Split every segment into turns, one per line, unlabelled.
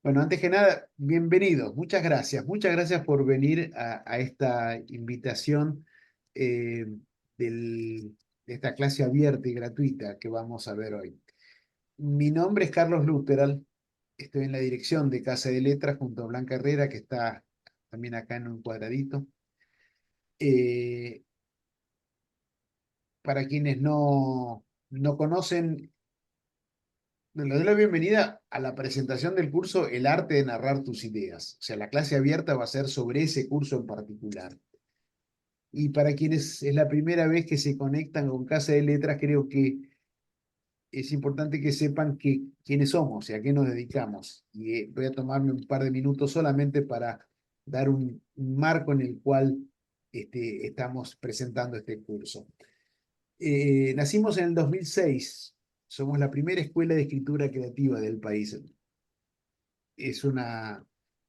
Bueno, antes que nada, bienvenidos. Muchas gracias. Muchas gracias por venir a esta invitación eh, de esta clase abierta y gratuita que vamos a ver hoy. Mi nombre es Carlos Luteral. Estoy en la dirección de Casa de Letras junto a Blanca Herrera, que está también acá en un cuadradito. Eh, para quienes no conocen, les doy la bienvenida a la presentación del curso El arte de narrar tus ideas. O sea, la clase abierta va a ser sobre ese curso en particular. Y para quienes es la primera vez que se conectan con Casa de Letras, creo que es importante que sepan quiénes somos y a qué nos dedicamos. Y voy a tomarme un par de minutos solamente para dar un marco en el cual estamos presentando este curso. Nacimos en el 2006. Somos la primera escuela de escritura creativa del país.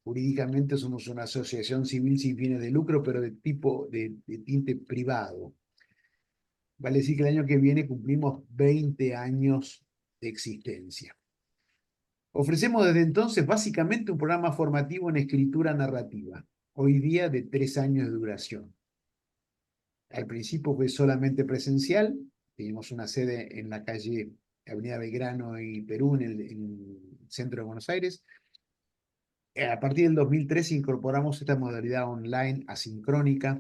Jurídicamente somos una asociación civil sin fines de lucro, pero de tinte privado. Vale decir que el año que viene cumplimos 20 años de existencia. Ofrecemos desde entonces básicamente un programa formativo en escritura narrativa, hoy día de 3 años de duración. Al principio fue solamente presencial, teníamos una sede en la calle Avenida Belgrano y Perú, en el centro de Buenos Aires. A partir del 2013 incorporamos esta modalidad online asincrónica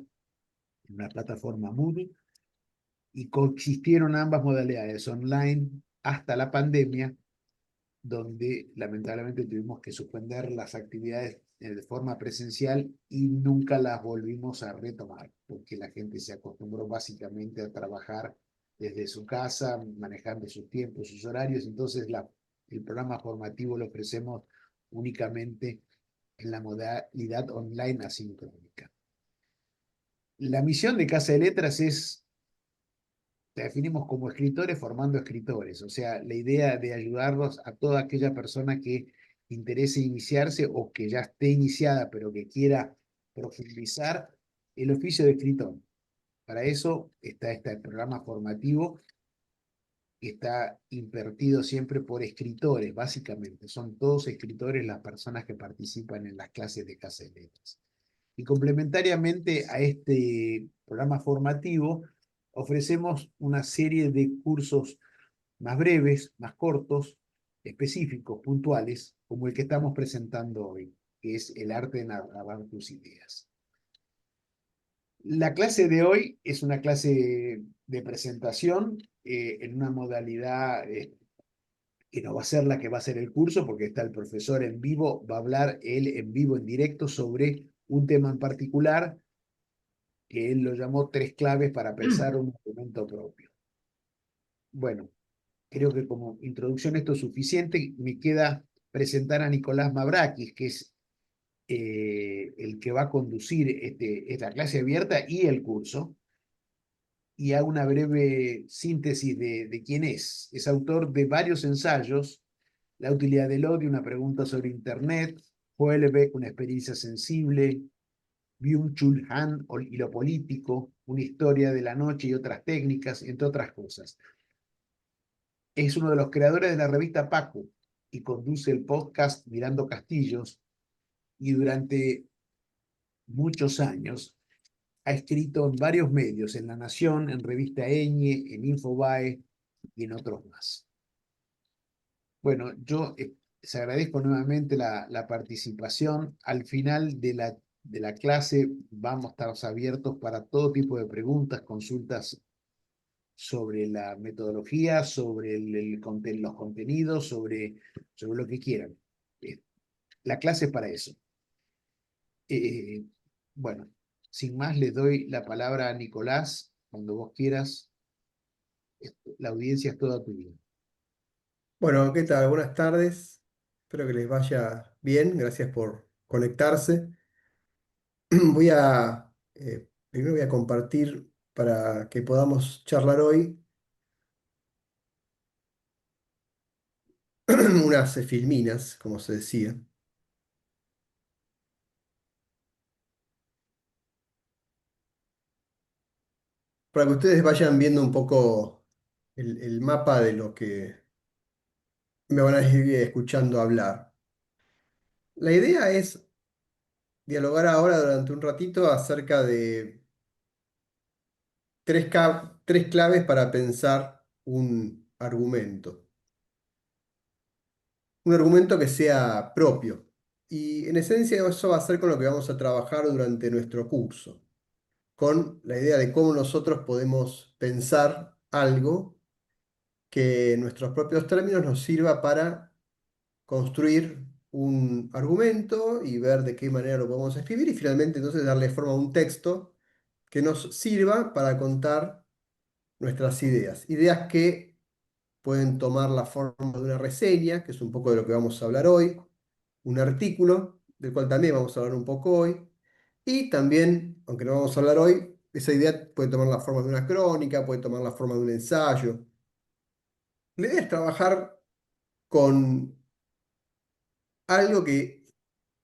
en una plataforma Moodle y coexistieron ambas modalidades online hasta la pandemia, donde lamentablemente tuvimos que suspender las actividades de forma presencial y nunca las volvimos a retomar, porque la gente se acostumbró básicamente a trabajar desde su casa, manejando sus tiempos, sus horarios. Entonces el programa formativo lo ofrecemos únicamente en la modalidad online asincrónica. La misión de Casa de Letras la definimos como escritores formando escritores, o sea, la idea de ayudarlos a toda aquella persona que interese iniciarse o que ya esté iniciada, pero que quiera profundizar el oficio de escritor. Para eso está este programa formativo que está impartido siempre por escritores, básicamente. Son todos escritores las personas que participan en las clases de Casa de Letras. Y complementariamente a este programa formativo, ofrecemos una serie de cursos más breves, más cortos, específicos, puntuales, como el que estamos presentando hoy, que es el arte de narrar tus ideas. La clase de hoy es una clase de presentación en una modalidad que no va a ser la que va a ser el curso, porque está el profesor en vivo, va a hablar él en vivo, en directo, sobre un tema en particular, que él lo llamó 3 claves para pensar un documento propio. Bueno, creo que como introducción esto es suficiente. Me queda presentar a Nicolás Mavrakis, que es el que va a conducir esta clase abierta y el curso, y hago una breve síntesis de quién es. Es autor de varios ensayos: La utilidad del odio, una pregunta sobre Internet; Houellebecq, una experiencia sensible; Byung-Chul Han y lo político, una historia de la noche y otras técnicas, entre otras cosas. Es uno de los creadores de la revista Paco y conduce el podcast Mirando Castillos, y durante muchos años ha escrito en varios medios, en La Nación, en Revista Eñe, en Infobae y en otros más. Bueno, yo les agradezco nuevamente la participación. Al final de la clase vamos a estar abiertos para todo tipo de preguntas, consultas sobre la metodología, sobre los contenidos, sobre lo que quieran. Eh, La clase es para eso. Eh, bueno, sin más, les doy la palabra a Nicolás. Cuando vos quieras, la audiencia es toda tuya.
Bueno, ¿qué tal? Buenas tardes. Espero que les vaya bien. Gracias por conectarse. Primero voy a compartir para que podamos charlar hoy unas filminas, como se decía, para que ustedes vayan viendo un poco el mapa de lo que me van a ir escuchando hablar. La idea es dialogar ahora durante un ratito acerca de tres claves para pensar un argumento. Un argumento que sea propio. Y en esencia eso va a ser con lo que vamos a trabajar durante nuestro curso, con la idea de cómo nosotros podemos pensar algo que en nuestros propios términos nos sirva para construir un argumento y ver de qué manera lo podemos escribir y finalmente entonces darle forma a un texto que nos sirva para contar nuestras ideas. Ideas que pueden tomar la forma de una reseña, que es un poco de lo que vamos a hablar hoy, un artículo, del cual también vamos a hablar un poco hoy, y también, aunque no vamos a hablar hoy, esa idea puede tomar la forma de una crónica, puede tomar la forma de un ensayo. La idea es trabajar con algo que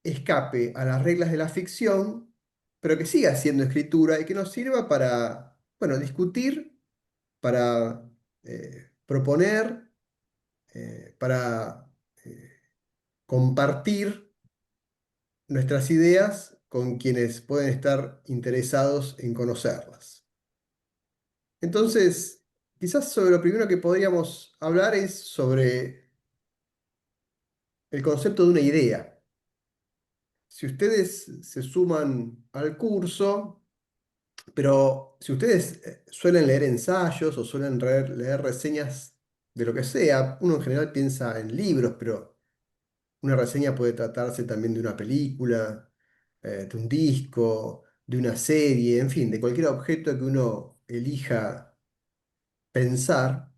escape a las reglas de la ficción, pero que siga siendo escritura y que nos sirva para, bueno, discutir, para proponer, para compartir nuestras ideas con quienes pueden estar interesados en conocerlas. Entonces, quizás sobre lo primero que podríamos hablar es sobre el concepto de una idea. Si ustedes se suman al curso, pero si ustedes suelen leer ensayos o suelen leer reseñas de lo que sea, uno en general piensa en libros, pero una reseña puede tratarse también de una película, de un disco, de una serie, en fin, de cualquier objeto que uno elija pensar.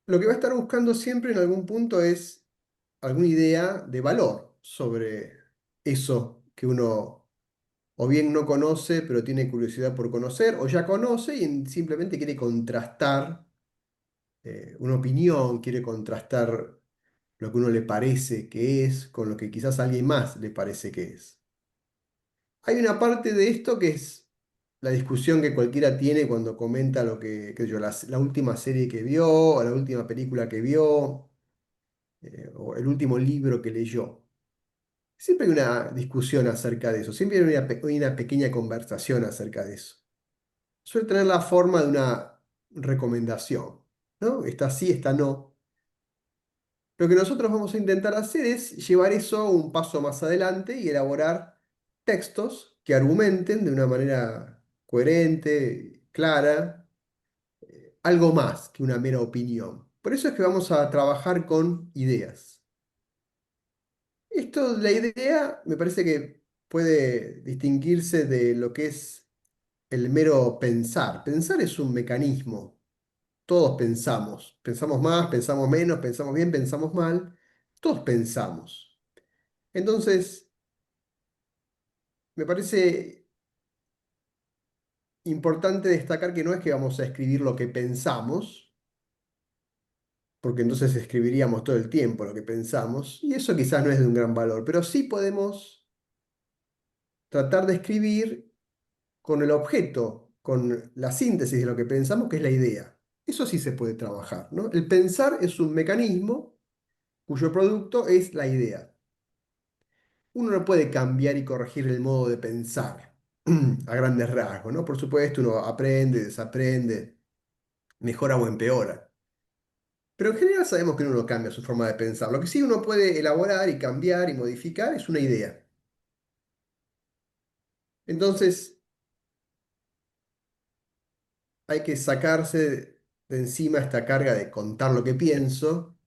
Lo que va a estar buscando siempre en algún punto es alguna idea de valor sobre eso que uno o bien no conoce, pero tiene curiosidad por conocer, o ya conoce y simplemente quiere contrastar una opinión, quiere contrastar lo que uno le parece que es con lo que quizás a alguien más le parece que es. Hay una parte de esto que es la discusión que cualquiera tiene cuando comenta lo qué sé yo, la última serie que vio, o la última película que vio, o el último libro que leyó. Siempre hay una discusión acerca de eso, siempre hay una pequeña conversación acerca de eso. Suele tener la forma de una recomendación, ¿no? Está sí, está no. Lo que nosotros vamos a intentar hacer es llevar eso un paso más adelante y elaborar textos que argumenten de una manera coherente, clara, algo más que una mera opinión. Por eso es que vamos a trabajar con ideas. Esto, la idea, me parece que puede distinguirse de lo que es el mero pensar. Pensar es un mecanismo. Todos pensamos. Pensamos más, pensamos menos, pensamos bien, pensamos mal. Todos pensamos. Entonces, me parece importante destacar que no es que vamos a escribir lo que pensamos, porque entonces escribiríamos todo el tiempo lo que pensamos, y eso quizás no es de un gran valor, pero sí podemos tratar de escribir con el objeto, con la síntesis de lo que pensamos, que es la idea. Eso sí se puede trabajar, ¿no? El pensar es un mecanismo cuyo producto es la idea. Uno no puede cambiar y corregir el modo de pensar a grandes rasgos, ¿no? Por supuesto, uno aprende, desaprende, mejora o empeora. Pero en general sabemos que uno no cambia su forma de pensar. Lo que sí uno puede elaborar y cambiar y modificar es una idea. Entonces hay que sacarse de encima esta carga de contar lo que pienso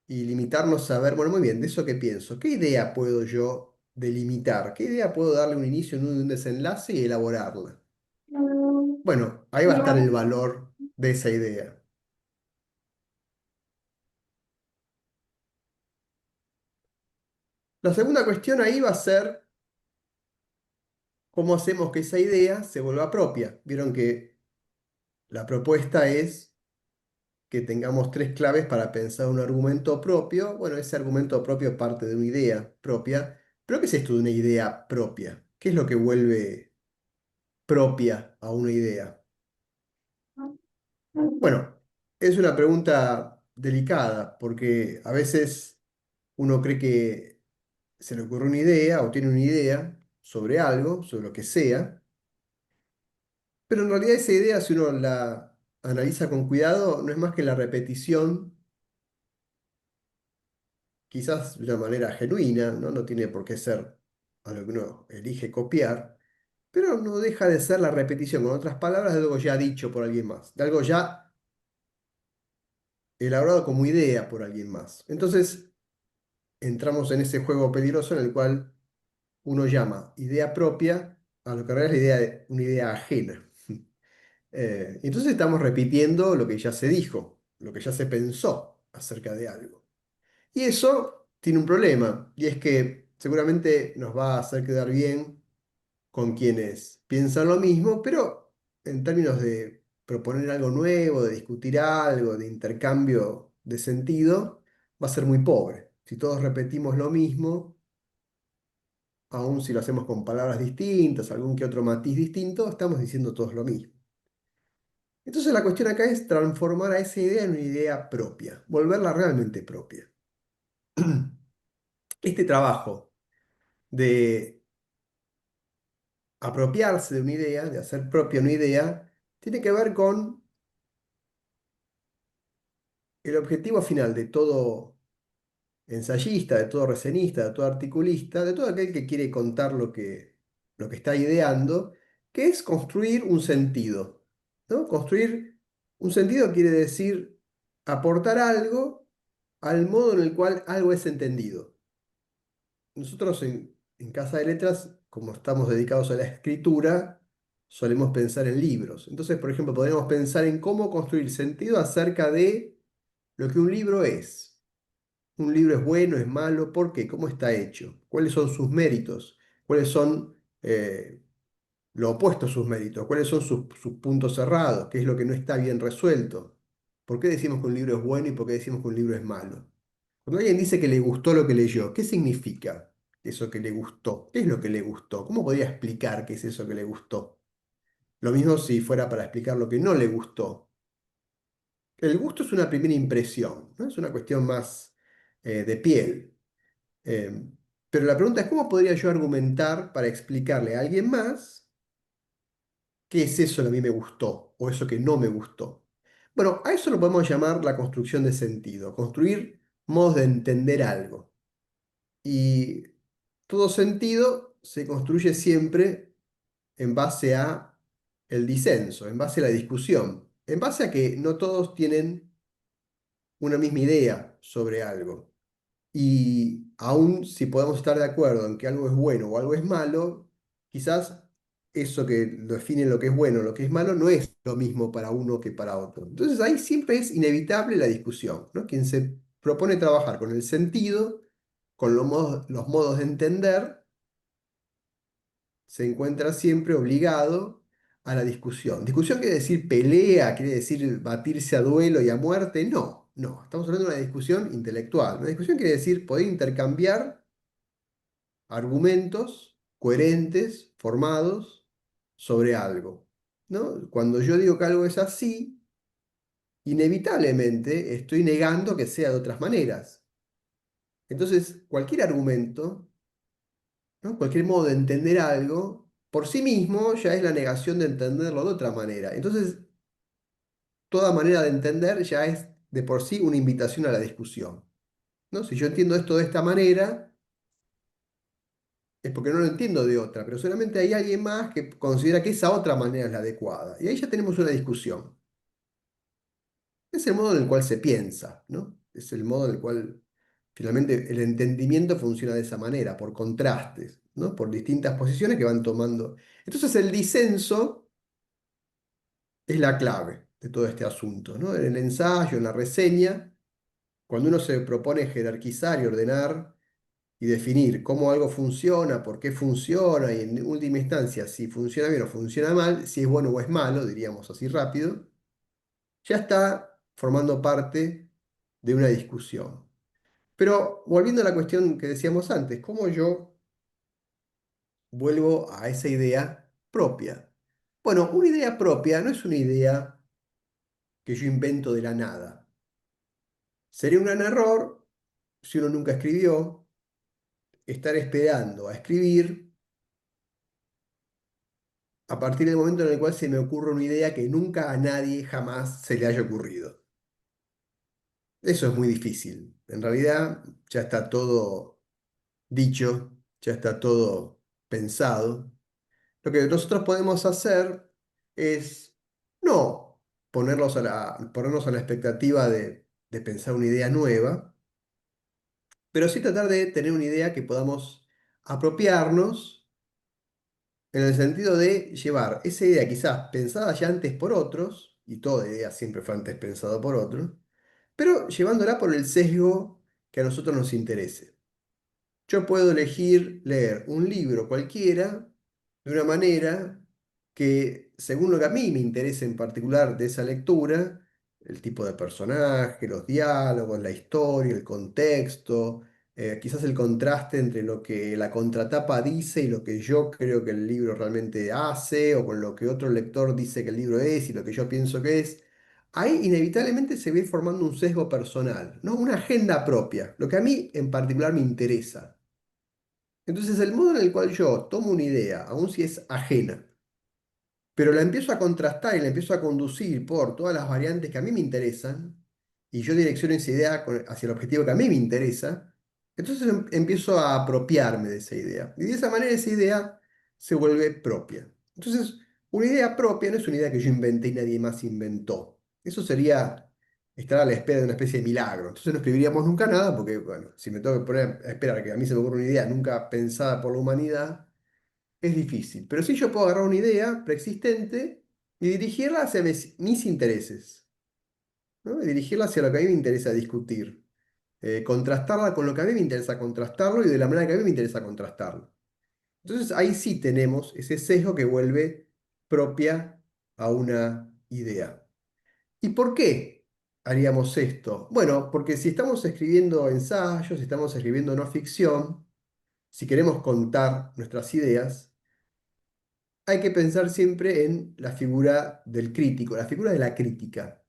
y limitarnos a ver, bueno, muy bien, de eso que pienso, ¿qué idea puedo yo delimitar? ¿Qué idea puedo darle un inicio, un desenlace y elaborarla? Bueno, ahí va a estar el valor de esa idea. La segunda cuestión ahí va a ser cómo hacemos que esa idea se vuelva propia. Vieron que la propuesta es que tengamos tres claves para pensar un argumento propio. Bueno, ese argumento propio parte de una idea propia. ¿Pero qué es esto de una idea propia? ¿Qué es lo que vuelve propia a una idea? Bueno, es una pregunta delicada porque a veces uno cree que se le ocurre una idea o tiene una idea sobre algo, sobre lo que sea, pero en realidad esa idea, si uno la analiza con cuidado, no es más que la repetición, quizás de una manera genuina, ¿no? No tiene por qué ser algo que uno elige copiar, pero no deja de ser la repetición, con otras palabras, de algo ya dicho por alguien más, de algo ya elaborado como idea por alguien más. Entonces, entramos en ese juego peligroso en el cual uno llama idea propia a lo que en realidad es una idea ajena. Entonces estamos repitiendo lo que ya se dijo, lo que ya se pensó acerca de algo. Y eso tiene un problema, y es que seguramente nos va a hacer quedar bien con quienes piensan lo mismo, pero en términos de proponer algo nuevo, de discutir algo, de intercambio de sentido, va a ser muy pobre. Si todos repetimos lo mismo, aun si lo hacemos con palabras distintas, algún que otro matiz distinto, estamos diciendo todos lo mismo. Entonces la cuestión acá es transformar a esa idea en una idea propia, volverla realmente propia. Este trabajo de apropiarse de una idea, de hacer propia una idea, tiene que ver con el objetivo final de todo ensayista, de todo recenista, de todo articulista, de todo aquel que quiere contar lo que está ideando, que es construir un sentido, ¿no? Construir un sentido quiere decir aportar algo al modo en el cual algo es entendido. Nosotros en Casa de Letras, como estamos dedicados a la escritura, solemos pensar en libros. Entonces, por ejemplo, podríamos pensar en cómo construir sentido acerca de lo que un libro es. Un libro es bueno, es malo, ¿por qué? ¿Cómo está hecho? ¿Cuáles son sus méritos? ¿Cuáles son lo opuesto a sus méritos? ¿Cuáles son sus puntos cerrados? ¿Qué es lo que no está bien resuelto? ¿Por qué decimos que un libro es bueno y por qué decimos que un libro es malo? Cuando alguien dice que le gustó lo que leyó, ¿qué significa eso que le gustó? ¿Qué es lo que le gustó? ¿Cómo podría explicar qué es eso que le gustó? Lo mismo si fuera para explicar lo que no le gustó. El gusto es una primera impresión, ¿no? Es una cuestión más de piel. Eh, pero la pregunta es, ¿cómo podría yo argumentar para explicarle a alguien más qué es eso que a mí me gustó o eso que no me gustó? Bueno, a eso lo podemos llamar la construcción de sentido, construir modos de entender algo. Y todo sentido se construye siempre en base a el disenso, en base a la discusión, en base a que no todos tienen una misma idea sobre algo. Y aun si podemos estar de acuerdo en que algo es bueno o algo es malo, quizás eso que define lo que es bueno o lo que es malo no es lo mismo para uno que para otro. Entonces ahí siempre es inevitable la discusión, ¿no? Quien se propone trabajar con el sentido, con los modos de entender, se encuentra siempre obligado a la discusión. Discusión quiere decir pelea, quiere decir batirse a duelo y a muerte. No, no. Estamos hablando de una discusión intelectual. Una discusión quiere decir poder intercambiar argumentos coherentes, formados sobre algo, ¿no? Cuando yo digo que algo es así, inevitablemente estoy negando que sea de otras maneras. Entonces, cualquier argumento, ¿no? Cualquier modo de entender algo, por sí mismo ya es la negación de entenderlo de otra manera. Entonces, toda manera de entender ya es de por sí una invitación a la discusión, ¿no? Si yo entiendo esto de esta manera, es porque no lo entiendo de otra, pero solamente hay alguien más que considera que esa otra manera es la adecuada. Y ahí ya tenemos una discusión. Es el modo en el cual se piensa, ¿no? Es el modo en el cual finalmente el entendimiento funciona de esa manera, por contrastes, ¿no? Por distintas posiciones que van tomando. Entonces el disenso es la clave de todo este asunto, ¿no? En el ensayo, en la reseña, cuando uno se propone jerarquizar y ordenar y definir cómo algo funciona, por qué funciona y en última instancia si funciona bien o funciona mal, si es bueno o es malo, diríamos así rápido, ya está formando parte de una discusión. Pero volviendo a la cuestión que decíamos antes, ¿cómo yo vuelvo a esa idea propia? Bueno, una idea propia no es una idea que yo invento de la nada. Sería un gran error si uno nunca escribió, estar esperando a escribir a partir del momento en el cual se me ocurre una idea que nunca a nadie jamás se le haya ocurrido. Eso es muy difícil. En realidad ya está todo dicho, ya está todo pensado. Lo que nosotros podemos hacer es no ponernos a la expectativa de pensar una idea nueva, pero sí tratar de tener una idea que podamos apropiarnos en el sentido de llevar esa idea quizás pensada ya antes por otros, y toda idea siempre fue antes pensada por otros, pero llevándola por el sesgo que a nosotros nos interese. Yo puedo elegir leer un libro cualquiera de una manera que, según lo que a mí me interese en particular de esa lectura, el tipo de personaje, los diálogos, la historia, el contexto, quizás el contraste entre lo que la contratapa dice y lo que yo creo que el libro realmente hace, o con lo que otro lector dice que el libro es y lo que yo pienso que es. Ahí inevitablemente se ve formando un sesgo personal, ¿no? Una agenda propia, lo que a mí en particular me interesa. Entonces, el modo en el cual yo tomo una idea, aun si es ajena, pero la empiezo a contrastar y la empiezo a conducir por todas las variantes que a mí me interesan, y yo direcciono esa idea hacia el objetivo que a mí me interesa, entonces empiezo a apropiarme de esa idea. Y de esa manera esa idea se vuelve propia. Entonces, una idea propia no es una idea que yo inventé y nadie más inventó. Eso sería estar a la espera de una especie de milagro. Entonces no escribiríamos nunca nada, porque, bueno, si me tengo que poner a esperar a que a mí se me ocurra una idea nunca pensada por la humanidad, es difícil. Pero sí yo puedo agarrar una idea preexistente y dirigirla hacia mis intereses, ¿no? Y dirigirla hacia lo que a mí me interesa discutir. Contrastarla con lo que a mí me interesa contrastarlo y de la manera que a mí me interesa contrastarlo. Entonces ahí sí tenemos ese sesgo que vuelve propia a una idea. ¿Y por qué haríamos esto? Bueno, porque si estamos escribiendo ensayos, si estamos escribiendo no ficción, si queremos contar nuestras ideas, hay que pensar siempre en la figura del crítico, la figura de la crítica.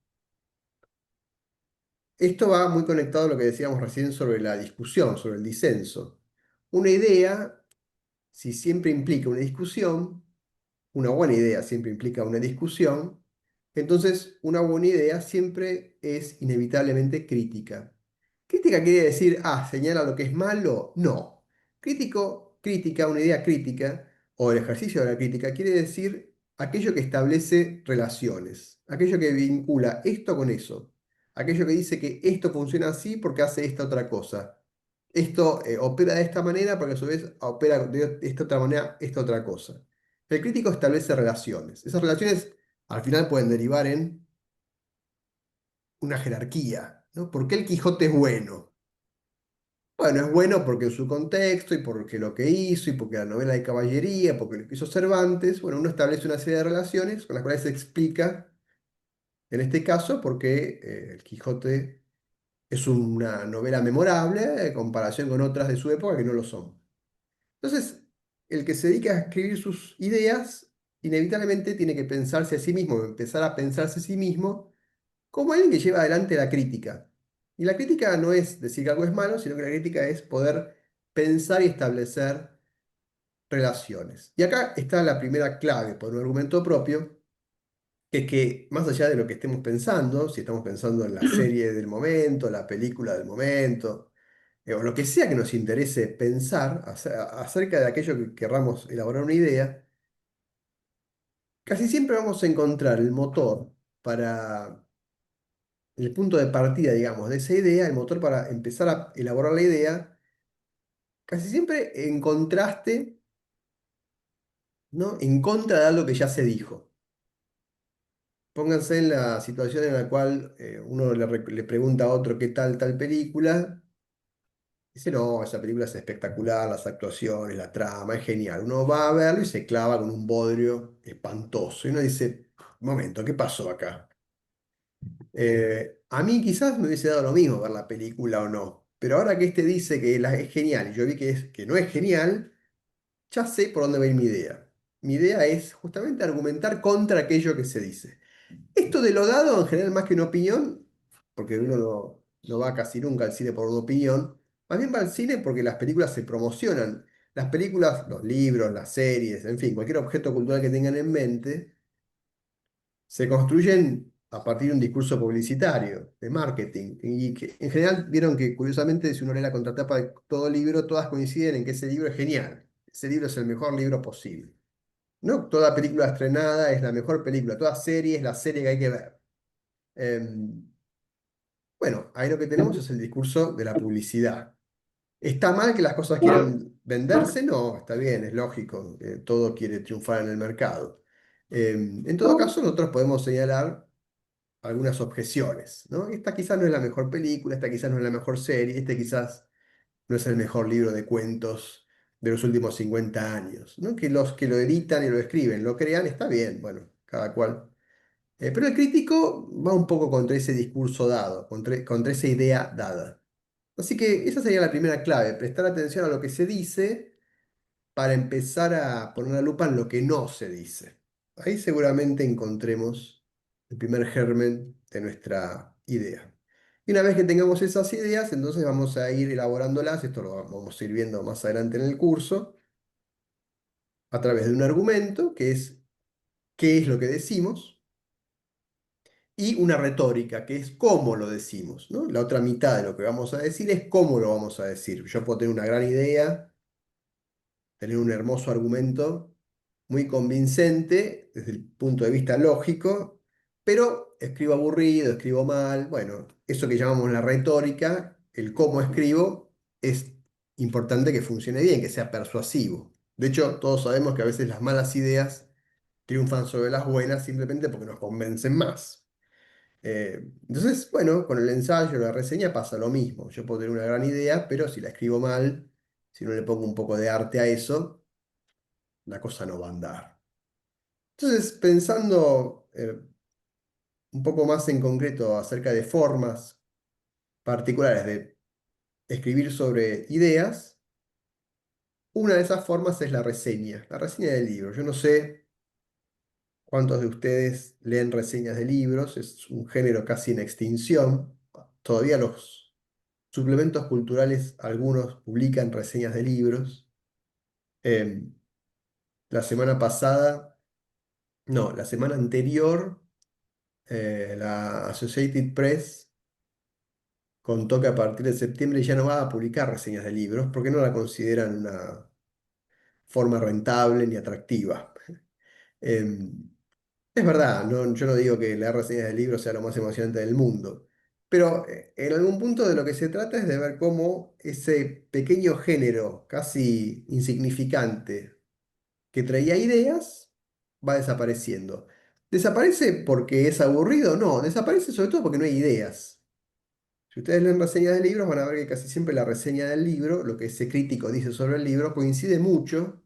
Esto va muy conectado a lo que decíamos recién sobre la discusión, sobre el disenso. Una idea, si siempre implica una discusión, una buena idea siempre implica una discusión, entonces una buena idea siempre es inevitablemente crítica. ¿Crítica quiere decir, señala lo que es malo? No. Crítica, una idea crítica, o el ejercicio de la crítica, quiere decir aquello que establece relaciones, aquello que vincula esto con eso, aquello que dice que esto funciona así porque hace esta otra cosa. Esto opera de esta manera porque a su vez opera de esta otra manera esta otra cosa. El crítico establece relaciones. Esas relaciones al final pueden derivar en una jerarquía, ¿no? ¿Por qué el Quijote es bueno? Bueno, es bueno porque en su contexto y porque lo que hizo y porque la novela de caballería, porque lo que hizo Cervantes, bueno, uno establece una serie de relaciones con las cuales se explica, en este caso, por qué el Quijote es una novela memorable en comparación con otras de su época que no lo son. Entonces, el que se dedica a escribir sus ideas, inevitablemente tiene que pensarse a sí mismo, empezar a pensarse a sí mismo como alguien que lleva adelante la crítica. Y la crítica no es decir que algo es malo, sino que la crítica es poder pensar y establecer relaciones. Y acá está la primera clave por un argumento propio, que es que más allá de lo que estemos pensando, si estamos pensando en la serie del momento, la película del momento, o lo que sea que nos interese pensar acerca de aquello que querramos elaborar una idea, casi siempre vamos a encontrar el motor para el punto de partida, digamos, de esa idea, el motor para empezar a elaborar la idea, casi siempre en contraste, ¿no? En contra de algo que ya se dijo. Pónganse en la situación en la cual uno le pregunta a otro qué tal tal película. Dice, no, esa película es espectacular, las actuaciones, la trama, es genial. Uno va a verlo y se clava con un bodrio espantoso. Y uno dice, un momento, ¿qué pasó acá? A mí quizás me hubiese dado lo mismo ver la película o no. Pero ahora que este dice que es genial y yo vi que no es genial, ya sé por dónde va a ir mi idea. Mi idea es justamente argumentar contra aquello que se dice. Esto de lo dado, en general, más que una opinión, porque uno no va casi nunca al cine por una opinión, Más bien va al cine porque las películas se promocionan. Las películas, los libros, las series, en fin, cualquier objeto cultural que tengan en mente, se construyen a partir de un discurso publicitario, de marketing. Y que en general vieron que, curiosamente, si uno lee la contratapa de todo libro, todas coinciden en que ese libro es genial. Ese libro es el mejor libro posible. No toda película estrenada es la mejor película, toda serie es la serie que hay que ver. Em, bueno, ahí lo que tenemos es el discurso de la publicidad. ¿Está mal que las cosas quieran venderse? No, está bien, es lógico, todo quiere triunfar en el mercado. En todo caso, nosotros podemos señalar algunas objeciones, ¿no? Esta quizás no es la mejor película, esta quizás no es la mejor serie, este quizás no es el mejor libro de cuentos de los últimos 50 años, ¿no? Que los que lo editan y lo escriben, lo crean, está bien, bueno, cada cual. Pero el crítico va un poco contra ese discurso dado, contra esa idea dada. Así que esa sería la primera clave, prestar atención a lo que se dice para empezar a poner la lupa en lo que no se dice. Ahí seguramente encontremos el primer germen de nuestra idea. Y una vez que tengamos esas ideas, entonces vamos a ir elaborándolas, esto lo vamos a ir viendo más adelante en el curso, a través de un argumento, que es qué es lo que decimos, y una retórica, que es cómo lo decimos, ¿no? La otra mitad de lo que vamos a decir es cómo lo vamos a decir. Yo puedo tener una gran idea, tener un hermoso argumento, muy convincente desde el punto de vista lógico, pero escribo aburrido, escribo mal. Bueno, eso que llamamos la retórica, el cómo escribo, es importante que funcione bien, que sea persuasivo. De hecho, todos sabemos que a veces las malas ideas triunfan sobre las buenas simplemente porque nos convencen más. Entonces, bueno, con el ensayo, la reseña pasa lo mismo. Yo puedo tener una gran idea, pero si la escribo mal, si no le pongo un poco de arte a eso, la cosa no va a andar. Entonces, pensando un poco más en concreto acerca de formas particulares de escribir sobre ideas, una de esas formas es la reseña del libro. Yo no sé cuántos de ustedes leen reseñas de libros, es un género casi en extinción. Todavía los suplementos culturales, algunos publican reseñas de libros. Em, la semana pasada, no, la semana anterior, la Associated Press contó que a partir de septiembre ya no va a publicar reseñas de libros porque no la consideran una forma rentable ni atractiva. Em, es verdad, yo no digo que leer reseñas de libros sea lo más emocionante del mundo, pero en algún punto de lo que se trata es de ver cómo ese pequeño género casi insignificante que traía ideas va desapareciendo. ¿Desaparece porque es aburrido? No, desaparece sobre todo porque no hay ideas. Si ustedes leen reseñas de libros, van a ver que casi siempre la reseña del libro, lo que ese crítico dice sobre el libro, coincide mucho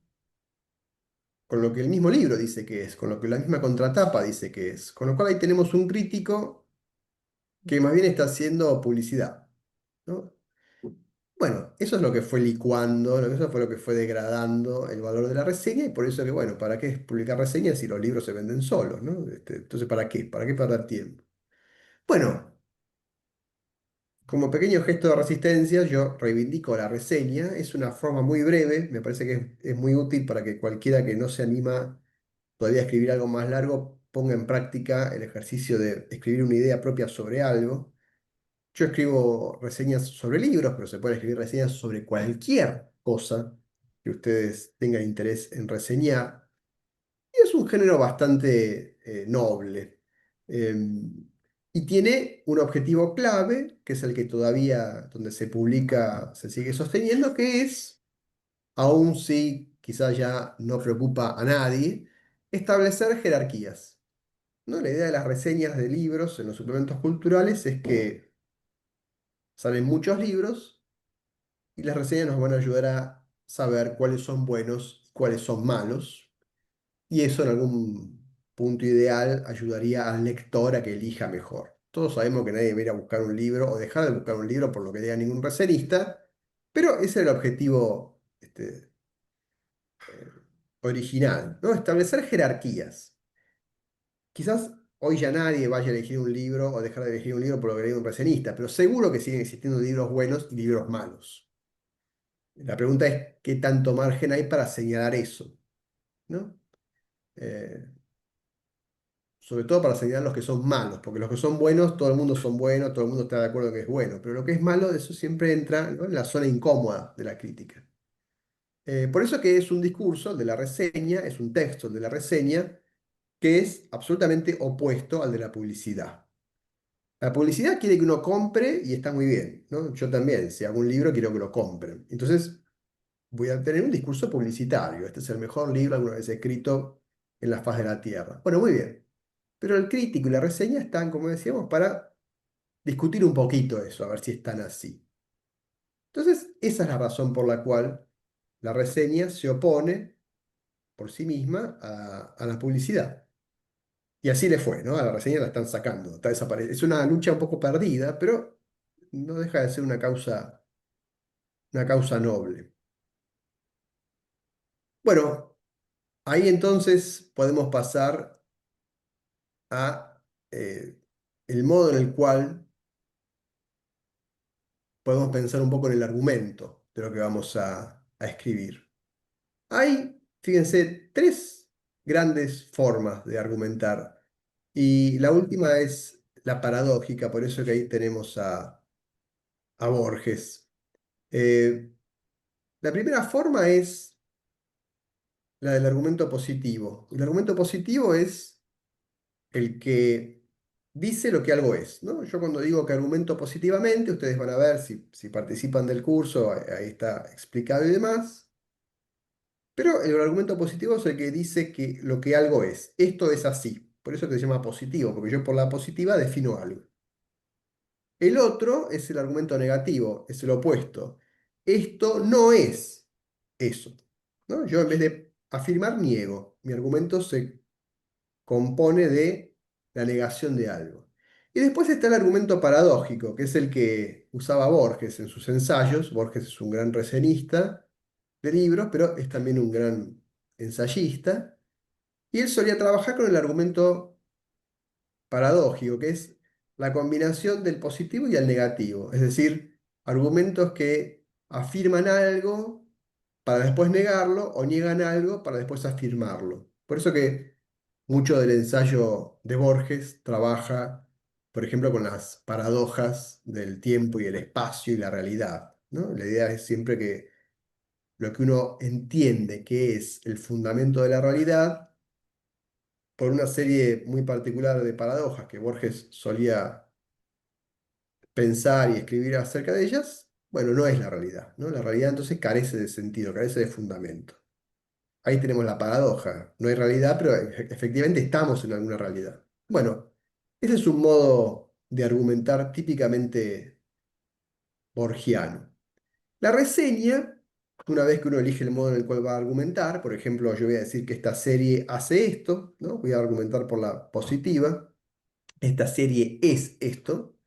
con lo que el mismo libro dice que es, con lo que la misma contratapa dice que es. Con lo cual ahí tenemos un crítico que más bien está haciendo publicidad, ¿no? Bueno, eso es lo que fue licuando, eso fue lo que fue degradando el valor de la reseña y por eso que, bueno, ¿para qué publicar reseñas si los libros se venden solos, ¿no? Entonces, ¿para qué? ¿Para qué perder tiempo? Bueno. Como pequeño gesto de resistencia, yo reivindico la reseña. Es una forma muy breve, me parece que es muy útil para que cualquiera que no se anima todavía a escribir algo más largo ponga en práctica el ejercicio de escribir una idea propia sobre algo. Yo escribo reseñas sobre libros, pero se pueden escribir reseñas sobre cualquier cosa que ustedes tengan interés en reseñar. Y es un género bastante noble. Y tiene un objetivo clave, que es el que todavía, donde se publica, se sigue sosteniendo, que es, aun si quizás ya no preocupa a nadie, establecer jerarquías, ¿no? La idea de las reseñas de libros en los suplementos culturales es que salen muchos libros y las reseñas nos van a ayudar a saber cuáles son buenos y cuáles son malos. Y eso en algún punto ideal ayudaría al lector a que elija mejor. Todos sabemos que nadie debería buscar un libro o dejar de buscar un libro por lo que diga ningún reserista, pero ese era el objetivo original, ¿no? Establecer jerarquías. Quizás hoy ya nadie vaya a elegir un libro o dejar de elegir un libro por lo que diga un resenista, pero seguro que siguen existiendo libros buenos y libros malos. La pregunta es qué tanto margen hay para señalar eso, ¿no? Eh, Sobre todo para señalar los que son malos, porque los que son buenos, todo el mundo son buenos, todo el mundo está de acuerdo que es bueno, pero lo que es malo, eso siempre entra, ¿no?, en la zona incómoda de la crítica. Por eso que es un discurso, el de la reseña, es un texto, el de la reseña, que es absolutamente opuesto al de la publicidad. La publicidad quiere que uno compre y está muy bien, ¿no? Yo también, si hago un libro, quiero que lo compren. Entonces, voy a tener un discurso publicitario. Este es el mejor libro alguna vez escrito en la faz de la Tierra. Bueno, muy bien. Pero el crítico y la reseña están, como decíamos, para discutir un poquito eso, a ver si están así. Entonces, esa es la razón por la cual la reseña se opone por sí misma a la publicidad. Y así le fue, ¿no? A la reseña la están sacando, está desapareciendo. Es una lucha un poco perdida, pero no deja de ser una causa noble. Bueno, ahí entonces podemos pasar a el modo en el cual podemos pensar un poco en el argumento de lo que vamos a escribir. Hay, fíjense, tres grandes formas de argumentar. Y la última es la paradójica, por eso que ahí tenemos a Borges. Eh, la primera forma es la del argumento positivo. El argumento positivo es el que dice lo que algo es, ¿no? Yo cuando digo que argumento positivamente, ustedes van a ver si participan del curso, ahí está explicado y demás. Pero el argumento positivo es el que dice que lo que algo es. Esto es así. Por eso que se llama positivo, porque yo por la positiva defino algo. El otro es el argumento negativo, es el opuesto. Esto no es eso, ¿no? Yo en vez de afirmar, niego. Mi argumento se compone de la negación de algo. Y después está el argumento paradójico, que es el que usaba Borges en sus ensayos. Borges es un gran recenista de libros, pero es también un gran ensayista. Y él solía trabajar con el argumento paradójico, que es la combinación del positivo y el negativo. Es decir, argumentos que afirman algo para después negarlo o niegan algo para después afirmarlo. Por eso que mucho del ensayo de Borges trabaja, por ejemplo, con las paradojas del tiempo y el espacio y la realidad, ¿no? La idea es siempre que lo que uno entiende que es el fundamento de la realidad, por una serie muy particular de paradojas que Borges solía pensar y escribir acerca de ellas, bueno, no es la realidad, ¿no? La realidad entonces carece de sentido, carece de fundamento. Ahí tenemos la paradoja. No hay realidad, pero efectivamente estamos en alguna realidad. Bueno, ese es un modo de argumentar típicamente borgiano. La reseña, una vez que uno elige el modo en el cual va a argumentar, por ejemplo, yo voy a decir que esta serie hace esto, ¿no? Voy a argumentar por la positiva. Esta serie es esto.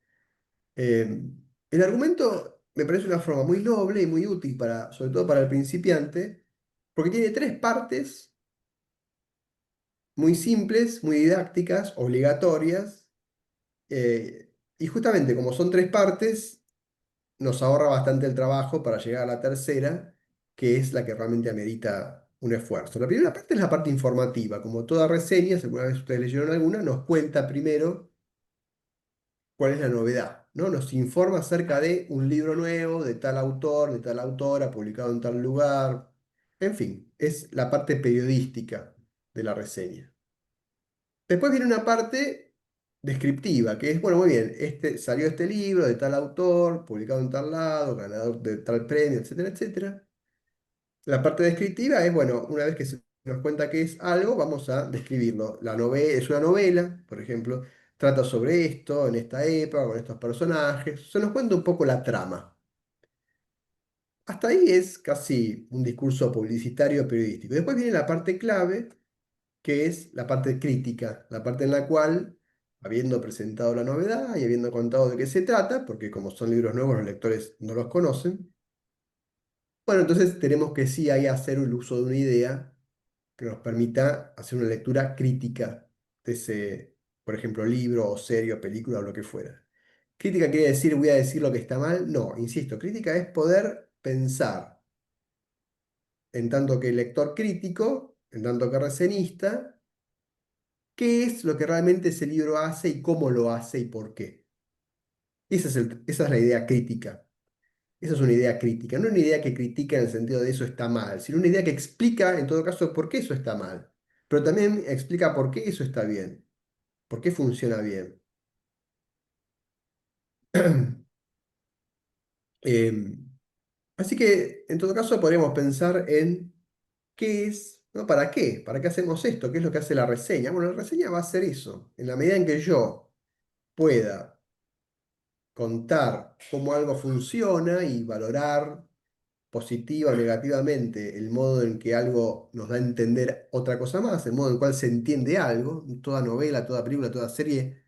Eh, el argumento me parece una forma muy noble y muy útil para, sobre todo para el principiante, porque tiene tres partes muy simples, muy didácticas, obligatorias, y justamente como son tres partes, nos ahorra bastante el trabajo para llegar a la tercera, que es la que realmente amerita un esfuerzo. La primera parte es la parte informativa, como toda reseña, si alguna vez ustedes leyeron alguna, nos cuenta primero cuál es la novedad, ¿no? Nos informa acerca de un libro nuevo, de tal autor, de tal autora, publicado en tal lugar, en fin, es la parte periodística de la reseña. Después viene una parte descriptiva, que es, bueno, muy bien, salió este libro de tal autor, publicado en tal lado, ganador de tal premio, etcétera, etcétera. La parte descriptiva es, bueno, una vez que se nos cuenta que es algo, vamos a describirlo. La novela es una novela, por ejemplo, trata sobre esto, en esta época, con estos personajes. Se nos cuenta un poco la trama. Hasta ahí es casi un discurso publicitario periodístico. Después viene la parte clave, que es la parte crítica, la parte en la cual, habiendo presentado la novedad y habiendo contado de qué se trata, porque como son libros nuevos, los lectores no los conocen, bueno, entonces tenemos que sí ahí hacer el uso de una idea que nos permita hacer una lectura crítica de ese, por ejemplo, libro o serie o película o lo que fuera. Crítica quiere decir, voy a decir lo que está mal. No, insisto, crítica es poder pensar. en tanto que lector crítico, en tanto que reseñista, qué es lo que realmente ese libro hace y cómo lo hace y por qué. Esa es la idea crítica. Esa es una idea crítica, no una idea que critica en el sentido de eso está mal, sino una idea que explica, en todo caso, por qué eso está mal, pero también explica por qué eso está bien, por qué funciona bien. Em, Así que, en todo caso, podríamos pensar en qué es, ¿no? ¿Para qué? ¿Para qué hacemos esto? ¿Qué es lo que hace la reseña? Bueno, la reseña va a hacer eso. En la medida en que yo pueda contar cómo algo funciona y valorar positiva o negativamente el modo en que algo nos da a entender otra cosa más, el modo en cual se entiende algo, toda novela, toda película, toda serie,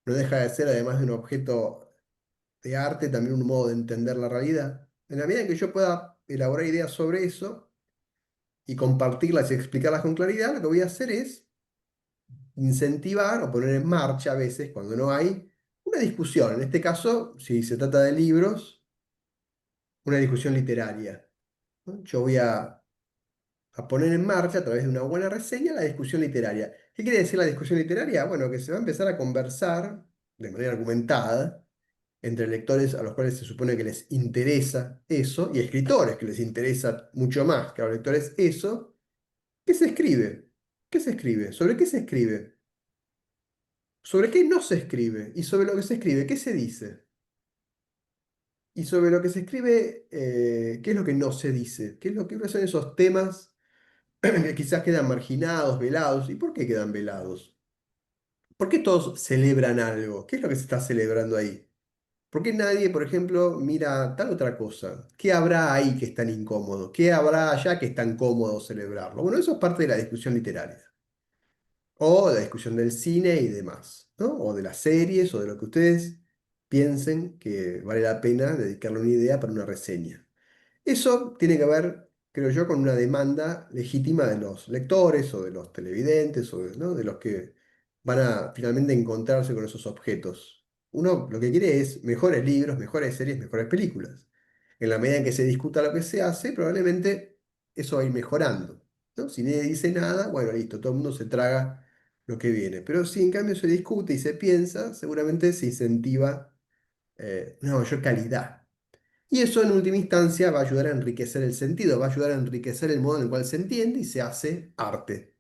no deja de ser, además de un objeto de arte, también un modo de entender la realidad. En la medida en que yo pueda elaborar ideas sobre eso y compartirlas y explicarlas con claridad, lo que voy a hacer es incentivar o poner en marcha a veces, cuando no hay, una discusión. En este caso, si se trata de libros, una discusión literaria, ¿no? Yo voy a poner en marcha a través de una buena reseña la discusión literaria. ¿Qué quiere decir la discusión literaria? Bueno, que se va a empezar a conversar de manera argumentada entre lectores a los cuales se supone que les interesa eso y escritores que les interesa mucho más que a los lectores eso. ¿Qué se escribe? ¿Qué se escribe? ¿Sobre qué se escribe? ¿Sobre qué no se escribe? Y sobre lo que se escribe, ¿qué se dice? Y sobre lo que se escribe, ¿qué es lo que no se dice? ¿Cuáles son esos temas que quizás quedan marginados, velados? ¿Y por qué quedan velados? ¿Por qué todos celebran algo? ¿Qué es lo que se está celebrando ahí? ¿Por qué nadie, por ejemplo, mira tal otra cosa? ¿Qué habrá ahí que es tan incómodo? ¿Qué habrá allá que es tan cómodo celebrarlo? Bueno, eso es parte de la discusión literaria. O la discusión del cine y demás, ¿no? O de las series o de lo que ustedes piensen que vale la pena dedicarle una idea para una reseña. Eso tiene que ver, creo yo, con una demanda legítima de los lectores o de los televidentes o ¿no? de los que van a finalmente encontrarse con esos objetos. Uno lo que quiere es mejores libros, mejores series, mejores películas. En la medida en que se discuta lo que se hace, probablemente eso va a ir mejorando, ¿no? Si nadie dice nada, bueno, listo, todo el mundo se traga lo que viene. Pero si en cambio se discute y se piensa, seguramente se incentiva una mayor calidad. Y eso en última instancia va a ayudar a enriquecer el sentido, va a ayudar a enriquecer el modo en el cual se entiende y se hace arte.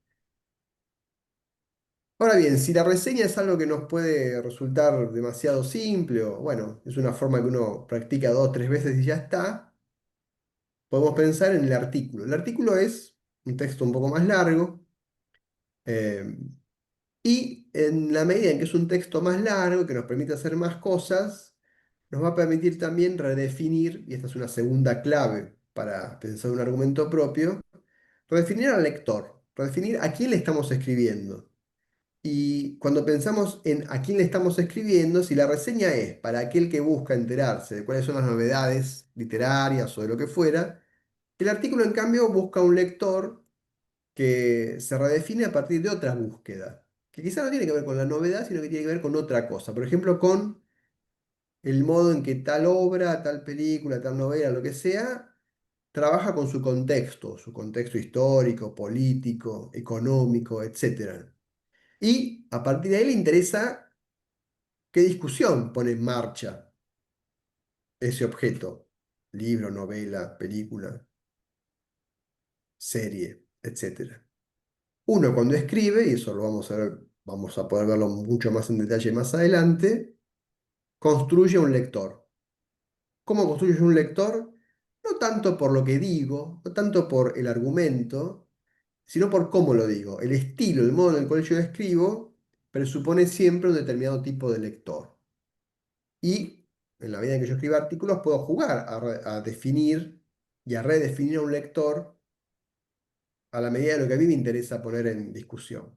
Ahora bien, si la reseña es algo que nos puede resultar demasiado simple o bueno, es una forma que uno practica dos, tres veces y ya está, podemos pensar en el artículo. El artículo es un texto un poco más largo eh, y en la medida en que es un texto más largo que nos permite hacer más cosas, nos va a permitir también redefinir, y esta es una segunda clave para pensar un argumento propio, redefinir al lector, redefinir a quién le estamos escribiendo. Y cuando pensamos en a quién le estamos escribiendo, si la reseña es para aquel que busca enterarse de cuáles son las novedades literarias o de lo que fuera, el artículo en cambio busca un lector que se redefine a partir de otra búsqueda, que quizá no tiene que ver con la novedad, sino que tiene que ver con otra cosa. Por ejemplo, con el modo en que tal obra, tal película, tal novela, lo que sea, trabaja con su contexto histórico, político, económico, etcétera. Y a partir de ahí le interesa qué discusión pone en marcha ese objeto, libro, novela, película, serie, etcétera. Uno cuando escribe, y eso lo vamos a ver, vamos a poder verlo mucho más en detalle más adelante, construye un lector. ¿Cómo construyes un lector? No tanto por lo que digo, no tanto por el argumento, sino por cómo lo digo. El estilo, el modo en el cual yo escribo, presupone siempre un determinado tipo de lector. Y en la medida en que yo escribo artículos, puedo jugar a definir y a redefinir a un lector a la medida de lo que a mí me interesa poner en discusión.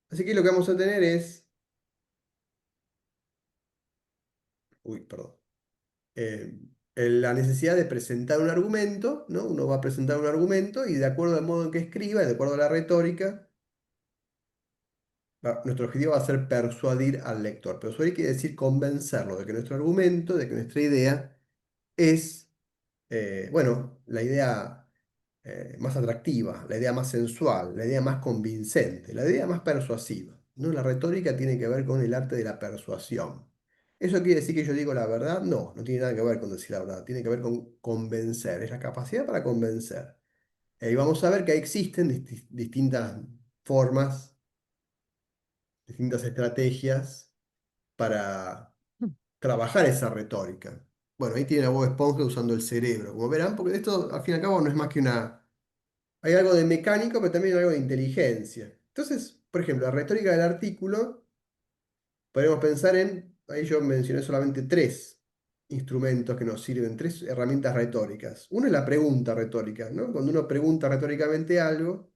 Así que lo que vamos a tener es, uy, perdón, eh, la necesidad de presentar un argumento, ¿no? Uno va a presentar un argumento y de acuerdo al modo en que escriba, y de acuerdo a la retórica, nuestro objetivo va a ser persuadir al lector. Persuadir quiere decir convencerlo de que nuestro argumento, de que nuestra idea es, bueno, la idea más atractiva, la idea más sensual, la idea más convincente, la idea más persuasiva, ¿no? La retórica tiene que ver con el arte de la persuasión. ¿Eso quiere decir que yo digo la verdad? No, no tiene nada que ver con decir la verdad, tiene que ver con convencer, es la capacidad para convencer. Y vamos a ver que existen distintas formas, distintas estrategias para trabajar esa retórica. Bueno, ahí tiene a Bob Esponja usando el cerebro, como verán, porque esto al fin y al cabo no es más que una... Hay algo de mecánico, pero también hay algo de inteligencia. Entonces, por ejemplo, la retórica del artículo, podemos pensar en, ahí yo mencioné solamente tres instrumentos que nos sirven, tres herramientas retóricas. Uno es la pregunta retórica, ¿no? Cuando uno pregunta retóricamente algo,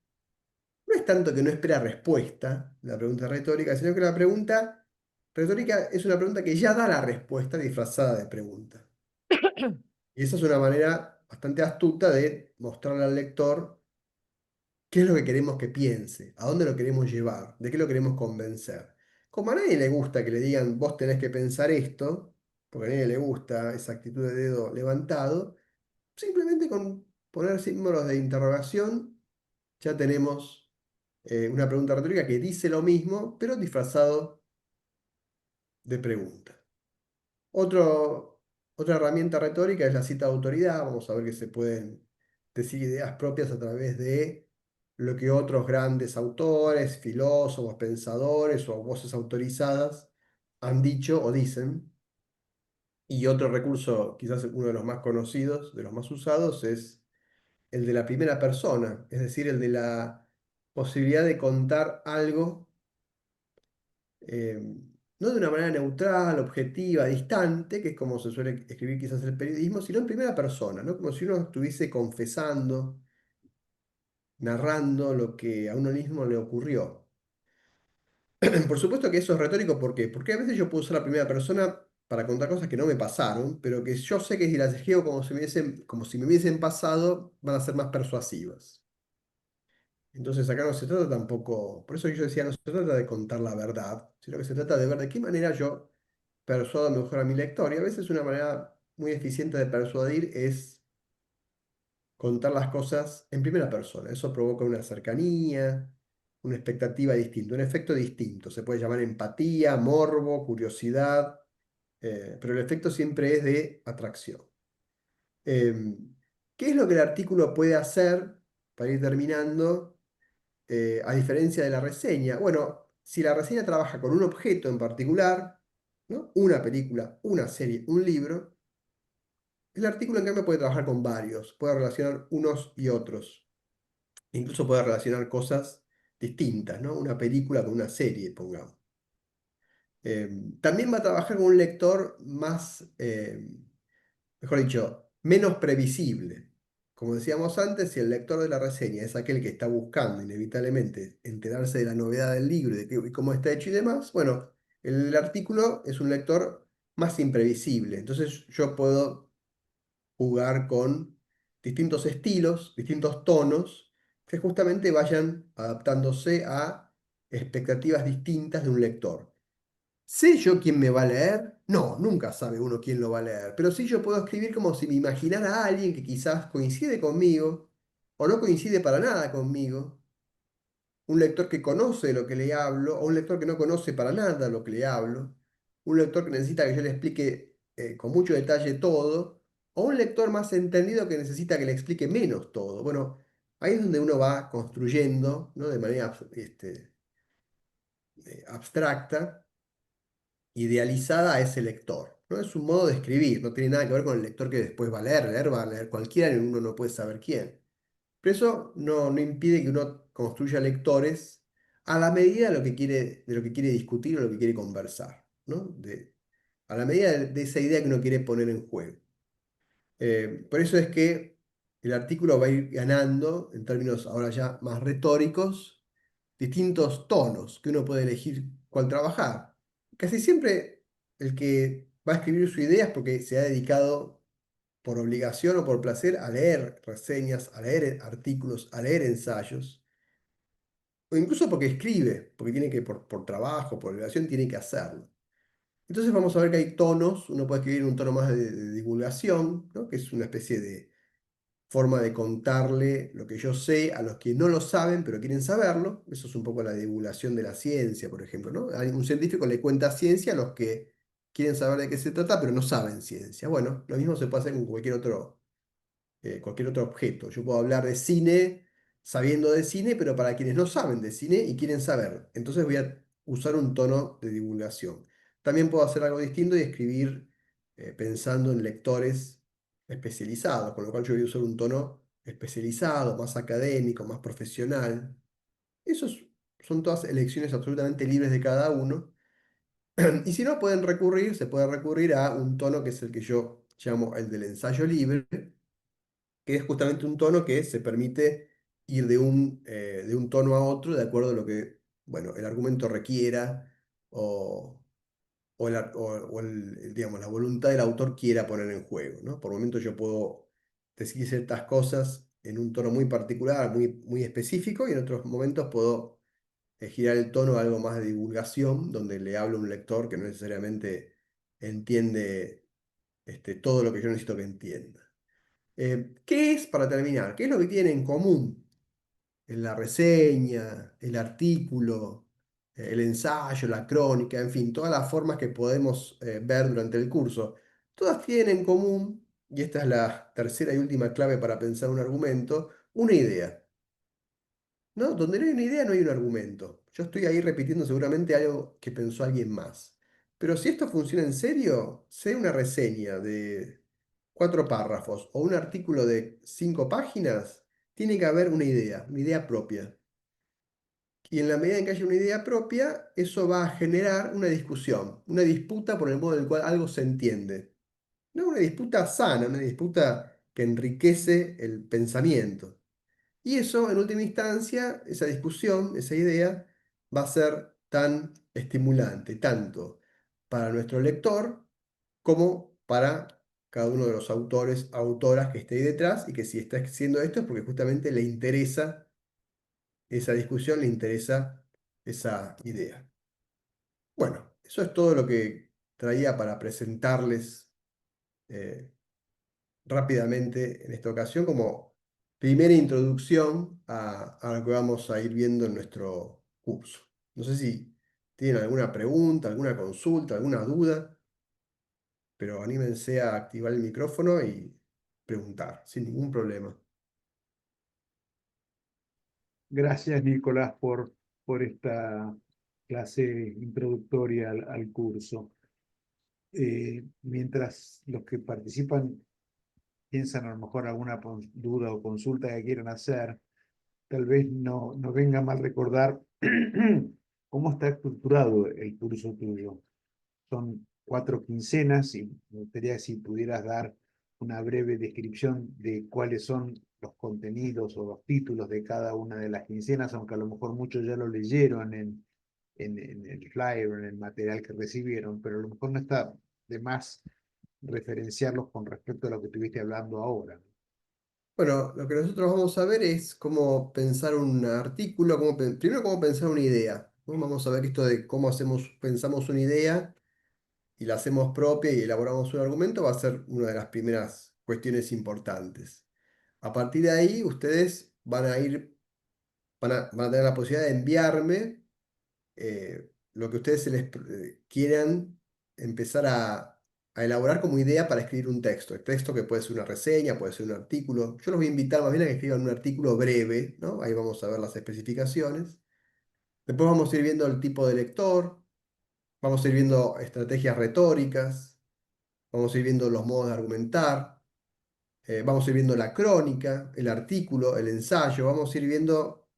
no es tanto que no espera respuesta, la pregunta retórica, sino que la pregunta retórica es una pregunta que ya da la respuesta disfrazada de pregunta. Y esa es una manera bastante astuta de mostrarle al lector qué es lo que queremos que piense, a dónde lo queremos llevar, de qué lo queremos convencer. Como a nadie le gusta que le digan, vos tenés que pensar esto, porque a nadie le gusta esa actitud de dedo levantado, simplemente con poner símbolos de interrogación ya tenemos una pregunta retórica que dice lo mismo, pero disfrazado de pregunta. Otra herramienta retórica es la cita de autoridad. Vamos a ver que se pueden decir ideas propias a través de lo que otros grandes autores, filósofos, pensadores o voces autorizadas han dicho o dicen. Y otro recurso, quizás uno de los más conocidos, de los más usados, es el de la primera persona, es decir, el de la posibilidad de contar algo eh, no de una manera neutral, objetiva, distante, que es como se suele escribir quizás el periodismo, sino en primera persona, ¿no? Como si uno estuviese confesando, narrando lo que a uno mismo le ocurrió. Por supuesto que eso es retórico, ¿por qué? Porque a veces yo puedo usar la primera persona para contar cosas que no me pasaron, pero que yo sé que si las escribo como si me hubiesen pasado, van a ser más persuasivas. Entonces acá no se trata tampoco, por eso yo decía, no se trata de contar la verdad, sino que se trata de ver de qué manera yo persuado mejor a mi lector. Y a veces una manera muy eficiente de persuadir es contar las cosas en primera persona. Eso provoca una cercanía, una expectativa distinta, un efecto distinto. Se puede llamar empatía, morbo, curiosidad, pero el efecto siempre es de atracción. ¿Qué es lo que el artículo puede hacer, para ir terminando, a diferencia de la reseña? Bueno, si la reseña trabaja con un objeto en particular, ¿no? Una película, una serie, un libro, el artículo en cambio puede trabajar con varios, puede relacionar unos y otros, incluso puede relacionar cosas distintas, ¿no? Una película con una serie, pongamos. Eh, También va a trabajar con un lector más, mejor dicho, menos previsible. Como decíamos antes, si el lector de la reseña es aquel que está buscando inevitablemente enterarse de la novedad del libro y de cómo está hecho y demás, bueno, el artículo es un lector más imprevisible. Entonces yo puedo jugar con distintos estilos, distintos tonos, que justamente vayan adaptándose a expectativas distintas de un lector. ¿Sé yo quién me va a leer? No, nunca sabe uno quién lo va a leer, pero sí yo puedo escribir como si me imaginara a alguien que quizás coincide conmigo o no coincide para nada conmigo, un lector que conoce lo que le hablo o un lector que no conoce para nada lo que le hablo, un lector que necesita que yo le explique con mucho detalle todo, o un lector más entendido que necesita que le explique menos todo. Bueno, ahí es donde uno va construyendo, ¿no? De manera abstracta, idealizada a ese lector, ¿no? Es un modo de escribir, no tiene nada que ver con el lector que después va a leer, va a leer cualquiera y uno no puede saber quién. Pero eso no impide que uno construya lectores a la medida de lo que quiere discutir o lo que quiere conversar, ¿no? A la medida de esa idea que uno quiere poner en juego. Por eso es que el artículo va a ir ganando, en términos ahora ya más retóricos, distintos tonos que uno puede elegir cuál trabajar. Casi siempre el que va a escribir su idea es porque se ha dedicado por obligación o por placer a leer reseñas, a leer artículos, a leer ensayos, o incluso porque escribe, porque tiene que, por trabajo, por obligación, tiene que hacerlo. Entonces vamos a ver que hay tonos, uno puede escribir un tono más de divulgación, ¿no? Que es una especie de forma de contarle lo que yo sé a los que no lo saben, pero quieren saberlo. Eso es un poco la divulgación de la ciencia, por ejemplo, ¿no? Un científico le cuenta ciencia a los que quieren saber de qué se trata, pero no saben ciencia. Bueno, lo mismo se puede hacer con cualquier otro objeto. Yo puedo hablar de cine sabiendo de cine, pero para quienes no saben de cine y quieren saber. Entonces voy a usar un tono de divulgación. También puedo hacer algo distinto y escribir pensando en lectores especializados, con lo cual yo voy a usar un tono especializado, más académico, más profesional. Esos son todas elecciones absolutamente libres de cada uno. Y si no, se puede recurrir a un tono que es el que yo llamo el del ensayo libre, que es justamente un tono que se permite ir de un tono a otro de acuerdo a lo que, bueno, el argumento requiera o, digamos, la voluntad del autor quiera poner en juego, ¿no? Por momentos yo puedo decir ciertas cosas en un tono muy particular, muy específico, y en otros momentos puedo girar el tono a algo más de divulgación, donde le hablo a un lector que no necesariamente entiende todo lo que yo necesito que entienda. ¿Qué es, para terminar, qué es lo que tienen en común en la reseña, el artículo, el ensayo, la crónica, en fin, todas las formas que podemos ver durante el curso? Todas tienen en común, y esta es la tercera y última clave para pensar un argumento, una idea. ¿No? Donde no hay una idea, no hay un argumento. Yo estoy ahí repitiendo seguramente algo que pensó alguien más. Pero si esto funciona en serio, sea una reseña de 4 párrafos o un artículo de 5 páginas, tiene que haber una idea propia. Y en la medida en que haya una idea propia, eso va a generar una discusión, una disputa por el modo en el cual algo se entiende. No una disputa sana, una disputa que enriquece el pensamiento. Y eso, en última instancia, esa discusión, esa idea, va a ser tan estimulante, tanto para nuestro lector como para cada uno de los autores, autoras que esté ahí detrás y que si está haciendo esto es porque justamente le interesa esa discusión, le interesa esa idea. Bueno, eso es todo lo que traía para presentarles eh, rápidamente en esta ocasión como primera introducción a lo que vamos a ir viendo en nuestro curso. No sé si tienen alguna pregunta, alguna consulta, alguna duda, pero anímense a activar el micrófono y preguntar sin ningún problema.
Gracias, Nicolás, por esta clase introductoria al curso. Mientras los que participan piensan a lo mejor alguna duda o consulta que quieran hacer, tal vez no venga mal recordar cómo está estructurado el curso tuyo. Son 4 quincenas y me gustaría si pudieras dar una breve descripción de cuáles son los contenidos o los títulos de cada una de las quincenas, aunque a lo mejor muchos ya lo leyeron en el flyer o en el material que recibieron, pero a lo mejor no está de más referenciarlos con respecto a lo que estuviste hablando ahora.
Bueno, lo que nosotros vamos a ver es cómo pensar un artículo, primero cómo pensar una idea, ¿no? Vamos a ver esto de cómo pensamos una idea y la hacemos propia y elaboramos un argumento, va a ser una de las primeras cuestiones importantes. A partir de ahí, ustedes van a tener la posibilidad de enviarme lo que ustedes quieran empezar a elaborar como idea para escribir un texto. El texto que puede ser una reseña, puede ser un artículo. Yo los voy a invitar más bien a que escriban un artículo breve, ¿no? Ahí vamos a ver las especificaciones. Después vamos a ir viendo el tipo de lector, vamos a ir viendo estrategias retóricas, vamos a ir viendo los modos de argumentar. Vamos a ir viendo la crónica, el artículo, el ensayo, vamos a ir viendo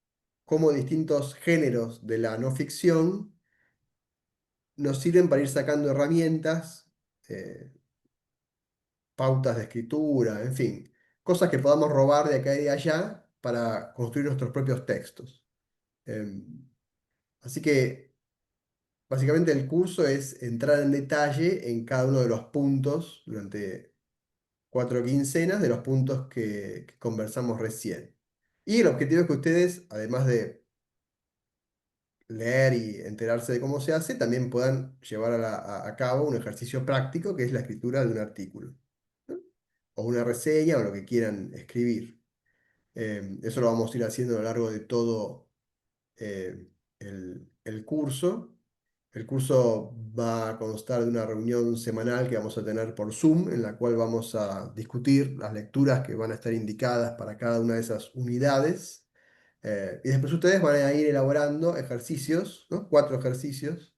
cómo distintos géneros de la no ficción nos sirven para ir sacando herramientas, eh, pautas de escritura, en fin, cosas que podamos robar de acá y de allá para construir nuestros propios textos. Así que básicamente el curso es entrar en detalle en cada uno de los puntos durante 4 quincenas de los puntos que conversamos recién. Y el objetivo es que ustedes, además de leer y enterarse de cómo se hace, también puedan llevar a cabo un ejercicio práctico que es la escritura de un artículo, ¿no? o una reseña o lo que quieran escribir. Eso lo vamos a ir haciendo a lo largo de todo el curso. El curso va a constar de una reunión semanal que vamos a tener por Zoom, en la cual vamos a discutir las lecturas que van a estar indicadas para cada una de esas unidades. Y después ustedes van a ir elaborando ejercicios, ¿no? 4 ejercicios,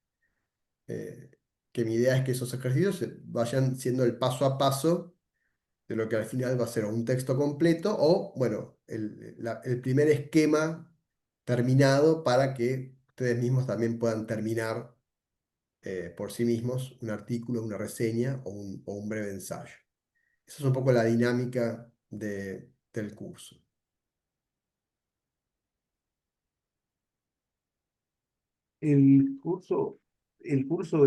eh, que mi idea es que esos ejercicios vayan siendo el paso a paso de lo que al final va a ser un texto completo o, bueno, el primer esquema terminado para que ustedes mismos también puedan terminar por sí mismos un artículo, una reseña o un breve ensayo. Esa es un poco la dinámica del curso.
El curso, el curso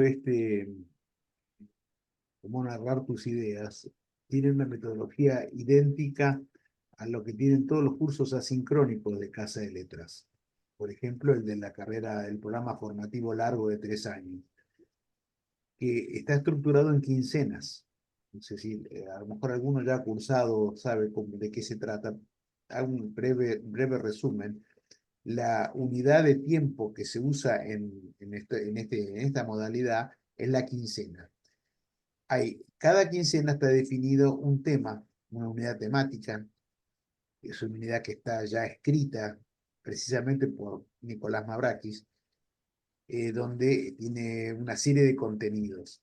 cómo narrar tus ideas, tiene una metodología idéntica a lo que tienen todos los cursos asincrónicos de Casa de Letras. Por ejemplo, el de la carrera, el programa formativo largo de 3 años, que está estructurado en quincenas. No sé si a lo mejor alguno ya ha cursado sabe de qué se trata. Hago un breve resumen. La unidad de tiempo que se usa en esta modalidad es la quincena. Cada quincena está definido un tema, una unidad temática, es una unidad que está ya escrita precisamente por Nicolás Mavrakis, donde tiene una serie de contenidos.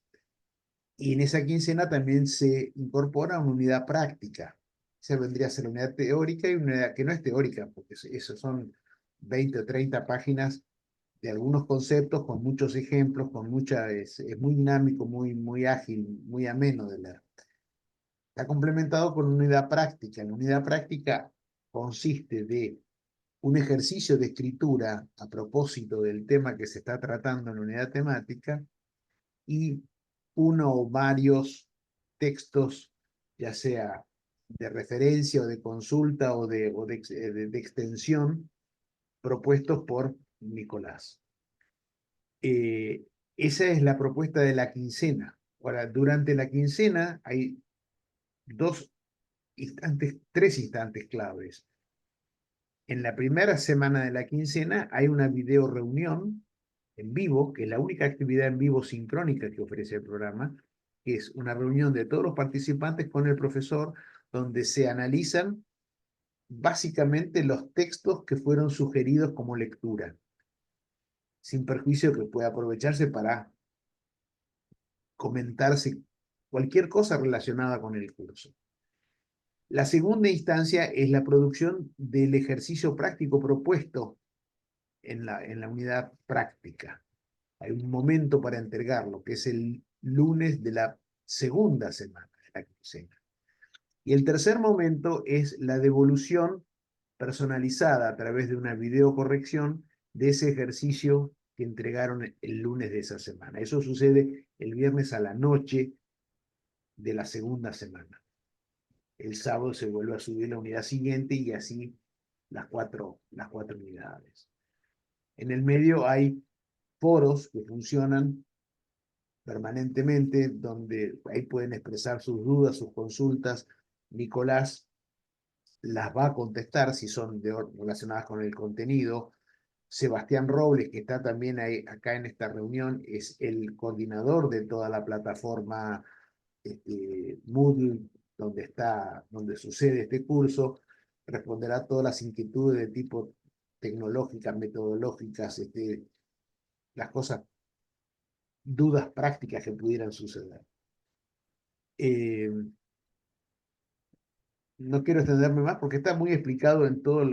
Y en esa quincena también se incorpora una unidad práctica. Esa vendría a ser la unidad teórica y una unidad que no es teórica, porque eso son 20 o 30 páginas de algunos conceptos con muchos ejemplos, es muy dinámico, muy ágil, muy ameno de leer. Está complementado con una unidad práctica. La unidad práctica consiste de un ejercicio de escritura a propósito del tema que se está tratando en la unidad temática y uno o varios textos, ya sea de referencia o de consulta o de extensión, propuestos por Nicolás. Eh, Esa es la propuesta de la quincena. Ahora, durante la quincena hay tres instantes claves. En la primera semana de la quincena hay una video reunión en vivo, que es la única actividad en vivo sincrónica que ofrece el programa, que es una reunión de todos los participantes con el profesor, donde se analizan básicamente los textos que fueron sugeridos como lectura, sin perjuicio que pueda aprovecharse para comentarse cualquier cosa relacionada con el curso. La segunda instancia es la producción del ejercicio práctico propuesto en la unidad práctica. Hay un momento para entregarlo, que es el lunes de la segunda semana de la quincena. Y el tercer momento es la devolución personalizada a través de una videocorrección de ese ejercicio que entregaron el lunes de esa semana. Eso sucede el viernes a la noche de la segunda semana. El sábado se vuelve a subir la unidad siguiente y así las cuatro unidades. En el medio hay foros que funcionan permanentemente, donde ahí pueden expresar sus dudas, sus consultas. Nicolás las va a contestar si son relacionadas con el contenido. Sebastián Robles, que está también ahí, acá en esta reunión, es el coordinador de toda la plataforma Moodle, donde sucede este curso, responderá a todas las inquietudes de tipo tecnológicas, metodológicas, las cosas, dudas prácticas que pudieran suceder. Eh, no quiero extenderme más porque está muy explicado en todos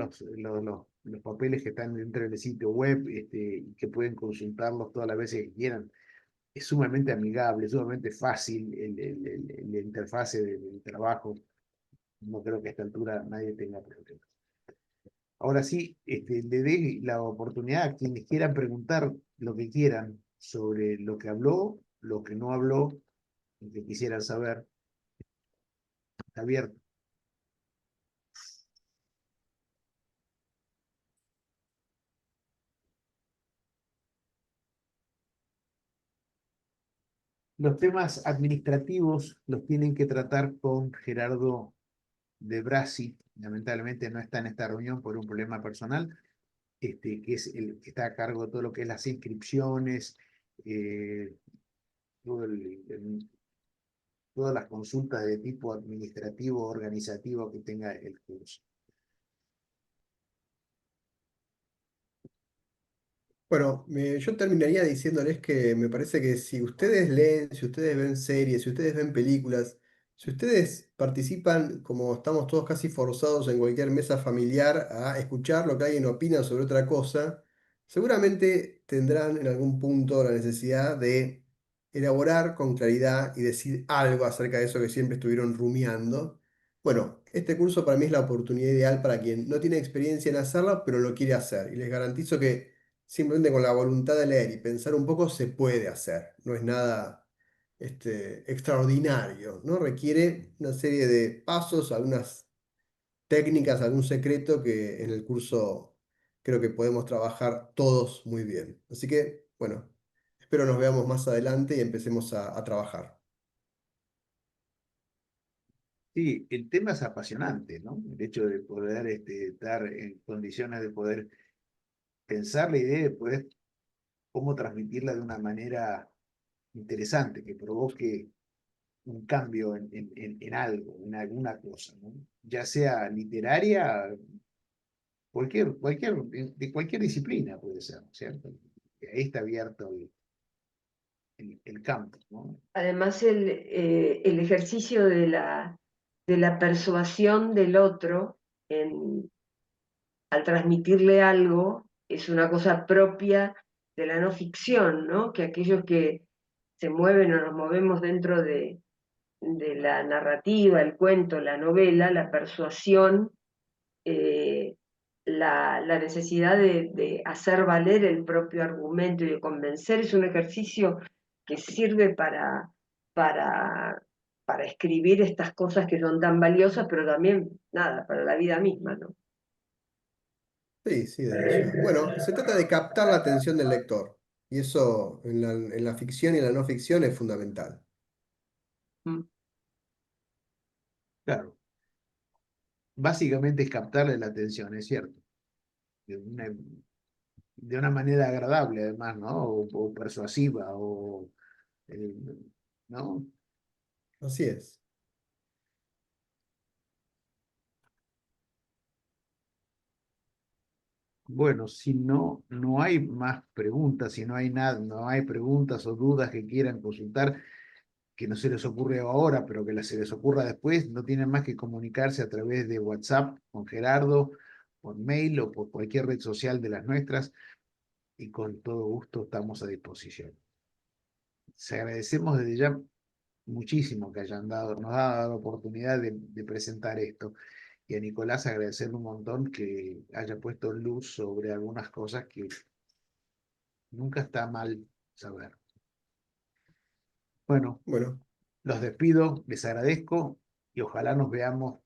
los papeles que están dentro del sitio web, y que pueden consultarlos todas las veces que quieran. Es sumamente amigable, sumamente fácil la interfase del trabajo. No creo que a esta altura nadie tenga problemas. Ahora sí, le dé la oportunidad a quienes quieran preguntar lo que quieran sobre lo que habló, lo que no habló, lo que quisieran saber. Está abierto. Los temas administrativos los tienen que tratar con Gerardo de Brasi. Lamentablemente no está en esta reunión por un problema personal, que es el que está a cargo de todo lo que es las inscripciones, eh, todo todas las consultas de tipo administrativo, organizativo que tenga el curso.
Bueno, yo terminaría diciéndoles que me parece que si ustedes leen, si ustedes ven series, si ustedes ven películas, si ustedes participan, como estamos todos casi forzados en cualquier mesa familiar, a escuchar lo que alguien opina sobre otra cosa, seguramente tendrán en algún punto la necesidad de elaborar con claridad y decir algo acerca de eso que siempre estuvieron rumiando. Bueno, este curso para mí es la oportunidad ideal para quien no tiene experiencia en hacerlo, pero lo quiere hacer. Y les garantizo que simplemente con la voluntad de leer y pensar un poco se puede hacer. No es nada extraordinario, ¿no? Requiere una serie de pasos, algunas técnicas, algún secreto que en el curso creo que podemos trabajar todos muy bien. Así que, bueno, espero nos veamos más adelante y empecemos a trabajar.
Sí, el tema es apasionante, ¿no? El hecho de poder estar en condiciones de poder pensar la idea, de poder cómo transmitirla de una manera interesante, que provoque un cambio en algo, en alguna cosa, ¿no? Ya sea literaria, de cualquier disciplina puede ser, ¿cierto? Ahí está abierto el campo, ¿no?
Además, el ejercicio de la persuasión del otro al transmitirle algo es una cosa propia de la no ficción, ¿no? Que aquellos que se mueven o nos movemos dentro de la narrativa, el cuento, la novela, la persuasión, eh, la necesidad de hacer valer el propio argumento y de convencer es un ejercicio que sirve para, para escribir estas cosas que son tan valiosas, pero también, nada, para la vida misma, ¿no?
Sí, sí, desde ya. Bueno, se trata de captar la atención del lector. Y eso en la ficción y en la no ficción es fundamental.
Mm.
Claro, básicamente es captarle la atención, es cierto, de una manera agradable además, ¿no? O persuasiva, eh, ¿no?
Así es.
Bueno, si no, no hay más preguntas, si no hay nada, no hay preguntas o dudas que quieran consultar, que no se les ocurre ahora, pero que se les ocurra después, no tienen más que comunicarse a través de WhatsApp con Gerardo, por mail o por cualquier red social de las nuestras, y con todo gusto estamos a disposición. Se agradecemos desde ya muchísimo que nos ha dado la oportunidad de presentar esto. Y a Nicolás agradecerle un montón que haya puesto luz sobre algunas cosas que nunca está mal saber. Bueno,
Bueno,
los despido, les agradezco y ojalá nos veamos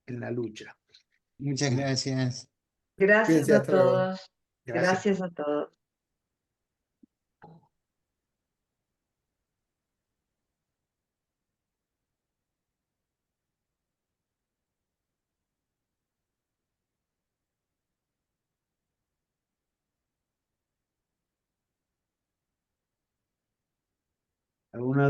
en la lucha.
Muchas gracias.
Gracias
cuídense,
a
hasta luego.
todos,
Gracias.
gracias a todos.
¿Alguna duda?